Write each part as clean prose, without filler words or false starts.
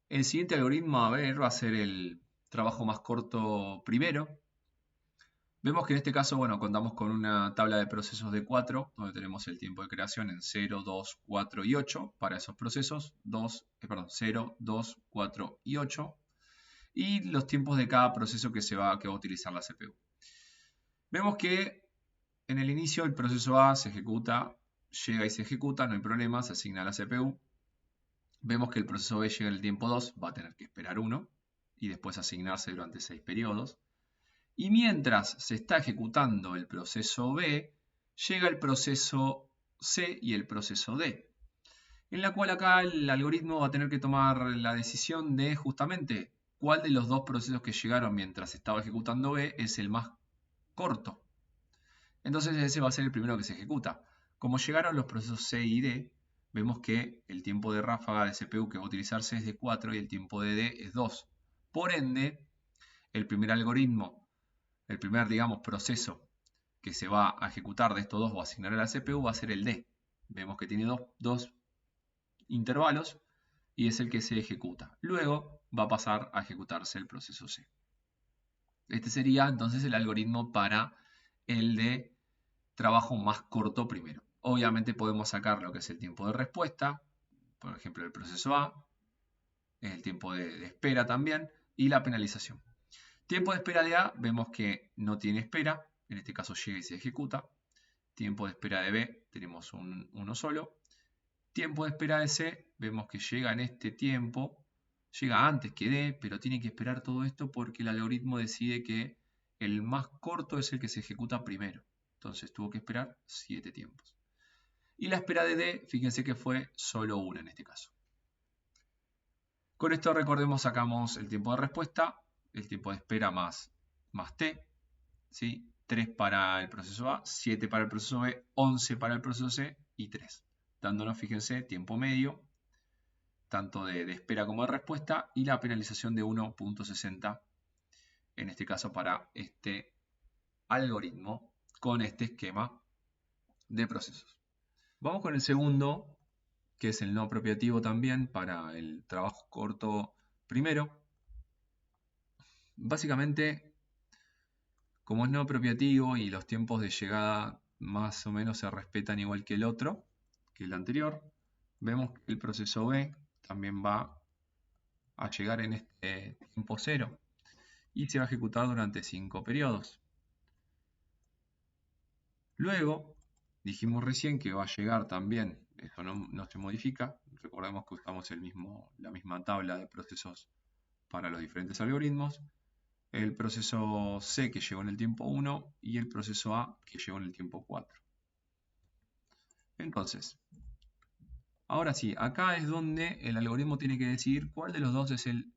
El siguiente algoritmo a ver va a ser el trabajo más corto primero. Vemos que en este caso, bueno, contamos con una tabla de procesos de 4, donde tenemos el tiempo de creación en 0, 2, 4 y 8 para esos procesos, 0, 2, 4 y 8, y los tiempos de cada proceso que va a utilizar la CPU. Vemos que en el inicio el proceso A se ejecuta, llega y se ejecuta, no hay problema, se asigna a la CPU. Vemos que el proceso B llega en el tiempo 2, va a tener que esperar 1 y después asignarse durante 6 periodos. Y mientras se está ejecutando el proceso B, llega el proceso C y el proceso D, en la cual acá el algoritmo va a tener que tomar la decisión de justamente cuál de los dos procesos que llegaron mientras estaba ejecutando B es el más corto. Entonces ese va a ser el primero que se ejecuta. Como llegaron los procesos C y D, vemos que el tiempo de ráfaga de CPU que va a utilizarse es de 4 y el tiempo de D es 2. Por ende, el primer algoritmo, el primer, digamos, proceso que se va a ejecutar de estos dos o asignar a la CPU va a ser el D. Vemos que tiene dos intervalos y es el que se ejecuta. Luego va a pasar a ejecutarse el proceso C. Este sería entonces el algoritmo para el de trabajo más corto primero. Obviamente podemos sacar lo que es el tiempo de respuesta, por ejemplo el proceso A, el tiempo de espera también y la penalización. Tiempo de espera de A, vemos que no tiene espera, en este caso llega y se ejecuta. Tiempo de espera de B, tenemos uno solo. Tiempo de espera de C, vemos que llega en este tiempo, llega antes que D, pero tiene que esperar todo esto porque el algoritmo decide que el más corto es el que se ejecuta primero. Entonces tuvo que esperar 7 tiempos. Y la espera de D, fíjense que fue solo una en este caso. Con esto recordemos, sacamos el tiempo de respuesta, el tiempo de espera más T, ¿sí? 3 para el proceso A, 7 para el proceso B, 11 para el proceso C y 3. Dándonos, fíjense, tiempo medio, tanto de espera como de respuesta, y la penalización de 1.60, en este caso para este algoritmo, con este esquema de procesos. Vamos con el segundo, que es el no apropiativo también para el trabajo corto primero. Básicamente, como es no apropiativo y los tiempos de llegada más o menos se respetan igual que el otro, que el anterior, vemos que el proceso B también va a llegar en este tiempo 0 y se va a ejecutar durante 5 periodos. Luego, dijimos recién que va a llegar también, eso no se modifica, recordemos que usamos la misma tabla de procesos para los diferentes algoritmos, el proceso C que llegó en el tiempo 1 y el proceso A que llegó en el tiempo 4. Entonces, ahora sí, acá es donde el algoritmo tiene que decidir cuál de los dos es el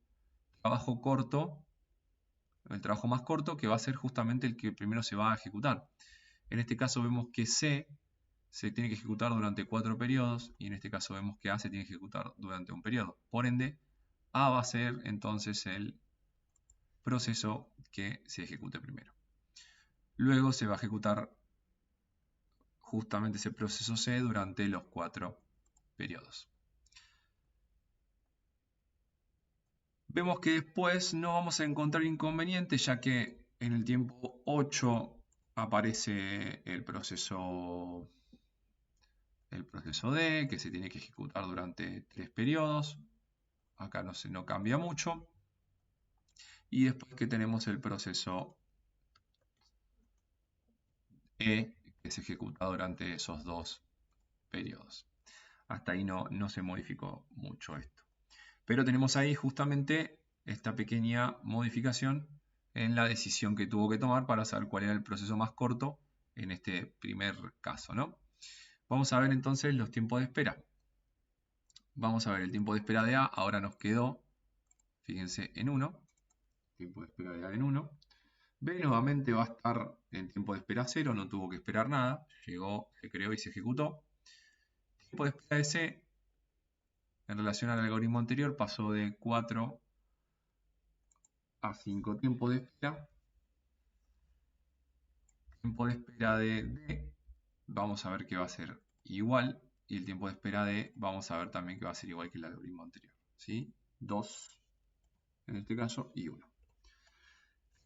trabajo corto, el trabajo más corto, que va a ser justamente el que primero se va a ejecutar. En este caso vemos que C se tiene que ejecutar durante 4 periodos y en este caso vemos que A se tiene que ejecutar durante un periodo. Por ende, A va a ser entonces el proceso que se ejecute primero. Luego se va a ejecutar justamente ese proceso C durante los 4 periodos. Vemos que después no vamos a encontrar inconvenientes, ya que en el tiempo 8 aparece el proceso D, que se tiene que ejecutar durante 3 periodos. Acá no cambia mucho. Y después que tenemos el proceso E, que se ejecuta durante esos 2 periodos. Hasta ahí no se modificó mucho esto. Pero tenemos ahí justamente esta pequeña modificación en la decisión que tuvo que tomar para saber cuál era el proceso más corto en este primer caso, ¿no? Vamos a ver entonces los tiempos de espera. Vamos a ver el tiempo de espera de A, ahora nos quedó, fíjense, en 1. Tiempo de espera de A en 1. B nuevamente va a estar en tiempo de espera 0, no tuvo que esperar nada, llegó, se creó y se ejecutó. Tiempo de espera de C, en relación al algoritmo anterior, pasó de 4 a 5 tiempos de espera. Tiempo de espera de D, vamos a ver que va a ser igual, y el tiempo de espera de vamos a ver también que va a ser igual que el algoritmo anterior, ¿sí? 2 en este caso y 1.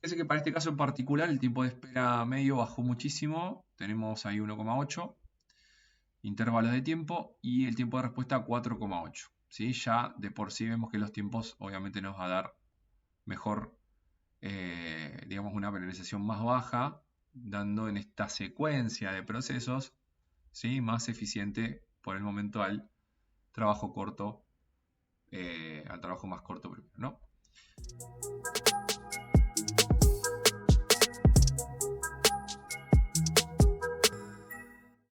Fíjense que para este caso en particular el tiempo de espera medio bajó muchísimo. Tenemos ahí 1,8 intervalos de tiempo y el tiempo de respuesta 4,8. ¿Sí? Ya de por sí vemos que los tiempos obviamente nos va a dar mejor, digamos, una penalización más baja, dando en esta secuencia de procesos, ¿sí? Más eficiente por el momento al trabajo corto, al trabajo más corto primero, ¿no?